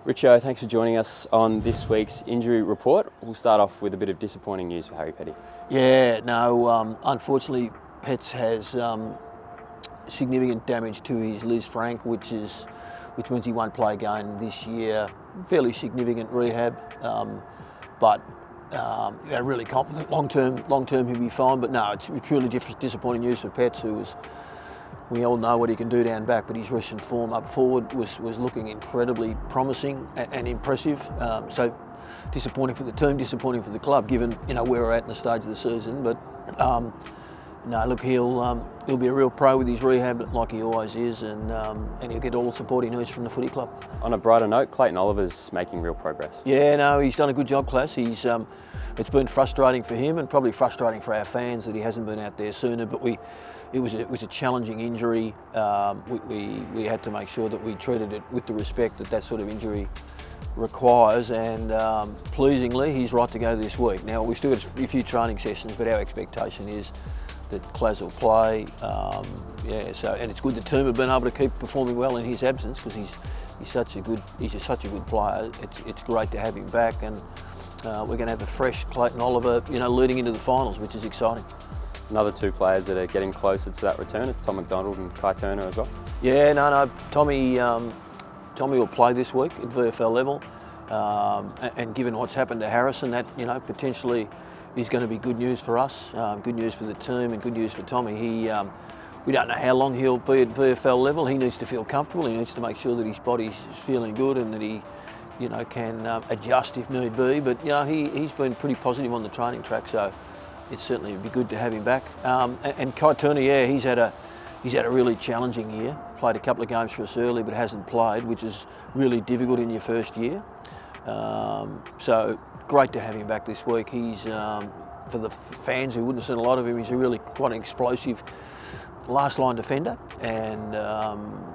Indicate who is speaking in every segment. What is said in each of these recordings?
Speaker 1: Richo, thanks for joining us on this week's injury report. We'll start off with a bit of disappointing news for Harry Petty.
Speaker 2: Yeah, no, unfortunately, Pets has significant damage to his Liz Frank, which means he won't play again this year. Fairly significant rehab, but really confident long term he'll be fine. But no, it's really disappointing news for Pets, we all know what he can do down back, but his recent form up forward was looking incredibly promising and impressive. So disappointing for the team, disappointing for the club, given where we're at in the stage of the season. But no, look, he'll be a real pro with his rehab, like he always is, and he'll get all the support he needs from the footy club.
Speaker 1: On a brighter note, Clayton Oliver's making real progress.
Speaker 2: Yeah, no, he's done a good job, Class. It's been frustrating for him and probably frustrating for our fans that he hasn't been out there sooner. But it was a challenging injury. We had to make sure that we treated it with the respect that sort of injury requires, and pleasingly he's right to go this week. Now we've still got a few training sessions, but our expectation is that Claz will play. And it's good the team have been able to keep performing well in his absence, because he's such a good player. It's great to have him back, and we're going to have a fresh Clayton Oliver, leading into the finals, which is exciting.
Speaker 1: Another two players that are getting closer to that return is Tom McDonald and Kai Turner as well.
Speaker 2: Yeah, no, Tommy will play this week at VFL level, and given what's happened to Harrison, that potentially is going to be good news for us, good news for the team, and good news for Tommy. We don't know how long he'll be at VFL level. He needs to feel comfortable. He needs to make sure that his body's feeling good and that he can adjust if need be. But he's been pretty positive on the training track, so it certainly would be good to have him back. And Kai Turner, yeah, he's had a really challenging year. Played a couple of games for us early, but hasn't played, which is really difficult in your first year. So great to have him back this week. He's, for the fans who wouldn't have seen a lot of him, he's a really quite an explosive last line defender, and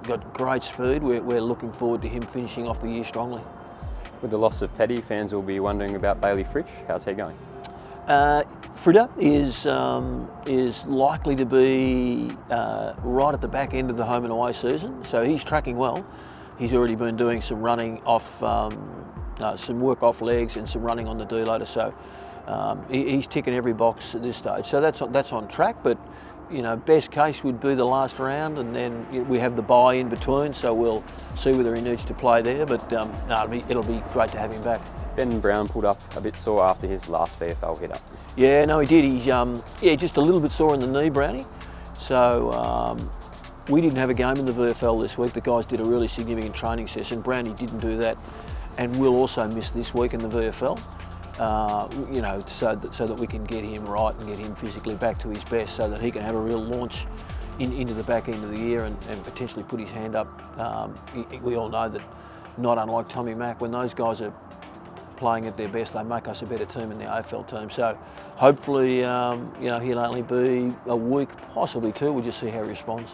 Speaker 2: got great speed. We're looking forward to him finishing off the year strongly.
Speaker 1: With the loss of Petty, fans will be wondering about Bailey Fritsch. How's he going?
Speaker 2: Fritter is likely to be right at the back end of the home and away season, so he's tracking well. He's already been doing some running off, some work off legs and some running on the D-loader, so he's ticking every box at this stage. So that's on track, but best case would be the last round, and then we have the bye in between, so we'll see whether he needs to play there. But no, it'll be great to have him back.
Speaker 1: Ben Brown pulled up a bit sore after his last VFL hit-up.
Speaker 2: Yeah, no, he did. He's just a little bit sore in the knee, Brownie. So we didn't have a game in the VFL this week. The guys did a really significant training session. Brownie didn't do that, and will also miss this week in the VFL. So that we can get him right and get him physically back to his best, so that he can have a real launch into the back end of the year and potentially put his hand up. We all know that, not unlike Tommy Mack, when those guys are playing at their best, they make us a better team in the AFL team. So hopefully, he'll only be a week, possibly two. We'll just see how he responds.